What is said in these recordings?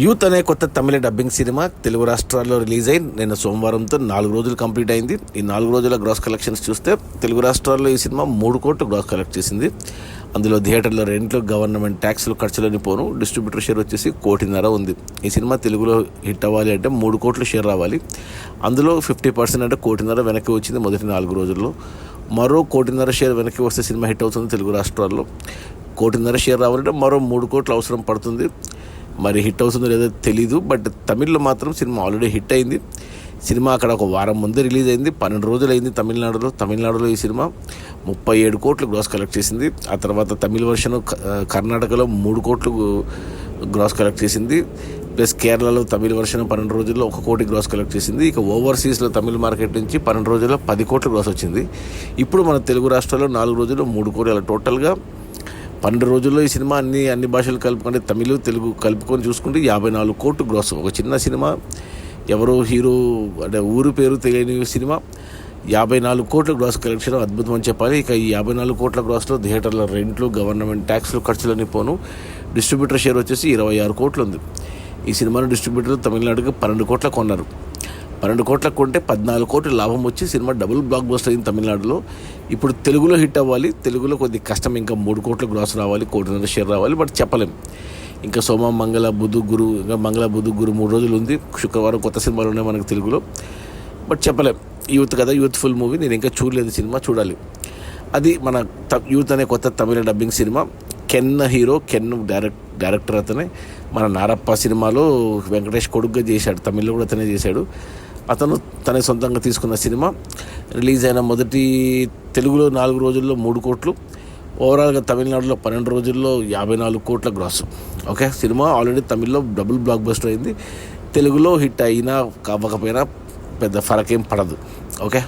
Youth అనే కొత్త Tamil dubbing cinema Telugu రాష్ట్రాల్లో రిలీజ్ అయి నిన్న సోమవారంతో 4 రోజులు కంప్లీట్ అయింది. ఈ 4 రోజుల గ్రాస్ కలెక్షన్స్ చూస్తే తెలుగు రాష్ట్రాల్లో ఈ సినిమా 3 కోట్లు గ్రాస్ కలెక్ట్ చేసింది. అందులో థియేటర్లో రెంట్లు, గవర్నమెంట్ ట్యాక్స్లు, ఖర్చులని పోను. డిస్ట్రిబ్యూటర్ షేర్ వచ్చేసి 1.5 కోటి ఉంది. ఈ సినిమా తెలుగులో హిట్ అవ్వాలి అంటే 3 కోట్లు షేర్ రావాలి. అందులో 50% అంటే 1.5 కోటి వెనక్కి వచ్చింది మొదటి 4 రోజుల్లో. మరో 1.5 కోటి షేర్ వెనక్కి వస్తే సినిమా హిట్ అవుతుంది తెలుగు రాష్ట్రాల్లో. 1.5 కోటి షేర్ రావాలంటే మరో 3 కోట్లు అవసరం పడుతుంది. మరి హిట్ అవుతుందో లేదో తెలీదు. బట్ తమిళ్లో మాత్రం సినిమా ఆల్రెడీ హిట్ అయింది. సినిమా అక్కడ ఒక వారం ముందే రిలీజ్ అయింది. 12 రోజులు అయింది తమిళనాడులో ఈ సినిమా 37 కోట్లు గ్రాస్ కలెక్ట్ చేసింది. ఆ తర్వాత తమిళ వర్షన్ కర్ణాటకలో 3 కోట్లు గ్రాస్ కలెక్ట్ చేసింది. ప్లస్ కేరళలో తమిళ వర్షన్ 12 రోజుల్లో 1 కోటి గ్రాస్ కలెక్ట్ చేసింది. ఇక ఓవర్సీస్లో తమిళ మార్కెట్ నుంచి 12 రోజుల్లో 10 కోట్లు గ్రాస్ వచ్చింది. ఇప్పుడు మన తెలుగు రాష్ట్రాల్లో 4 రోజుల్లో 3 కోట్లు, అలా టోటల్గా 12 రోజుల్లో ఈ సినిమా అన్ని భాషలు కలుపుకుంటే తమిళ తెలుగు కలుపుకొని చూసుకుంటే 54 కోట్లు గ్రాస్. ఒక చిన్న సినిమా, ఎవరో హీరో అంటే ఊరు పేరు తెలియని సినిమా 54 కోట్ల గ్రాస్ కలెక్షన్ అద్భుతం అని చెప్పాలి. ఇక ఈ 54 కోట్ల గ్రాస్లో థియేటర్ల రెంట్లు, గవర్నమెంట్ ట్యాక్స్లు, ఖర్చులని పోను. డిస్ట్రిబ్యూటర్ షేర్ వచ్చేసి 26 కోట్లు ఉంది. ఈ సినిమాను డిస్ట్రిబ్యూటర్ తమిళనాడుకి 12 కోట్ల కొన్నారు. 12 కోట్లకు కొంటే 14 కోట్లు లాభం వచ్చి సినిమా డబుల్ బ్లాక్ బస్టర్ అయింది తమిళనాడులో. ఇప్పుడు తెలుగులో హిట్ అవ్వాలి. తెలుగులో కొద్ది కష్టం. ఇంకా 3 కోట్ల గ్రాస్ రావాలి, 1 కోటి షేర్ రావాలి. బట్ చెప్పలేం. ఇంకా సోమ, మంగళ, బుధ, గురు, ఇంకా మంగళ, బుధ, గురు 3 రోజులు ఉంది. శుక్రవారం కొత్త సినిమాలు ఉన్నాయి మనకు తెలుగులో. బట్ చెప్పలేం. యూత్ కదా, యూత్ఫుల్ మూవీ. నేను ఇంకా చూడలేదు, సినిమా చూడాలి. అది మన యూత్ అనే కొత్త తమిళ డబ్బింగ్ సినిమా. కెన్ హీరో, కెన్ డైరెక్టర్ అతనే. మన నారప్ప సినిమాలో వెంకటేష్ కొడుగ్గా చేశాడు, తమిళ్లో కూడా అతనే చేశాడు. అతను తన సొంతంగా తీసుకున్న సినిమా. రిలీజ్ అయిన మొదటి తెలుగులో 4 రోజుల్లో 3 కోట్లు, ఓవరాల్గా తమిళనాడులో 12 రోజుల్లో 54 కోట్ల గ్రాస్. ఓకే, సినిమా ఆల్రెడీ తమిళ్లో డబుల్ బ్లాక్ బస్టర్ అయింది. తెలుగులో హిట్ అయినా కావకపోయినా పెద్ద ఫరకేం పడదు. Okay,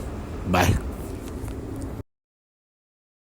bye.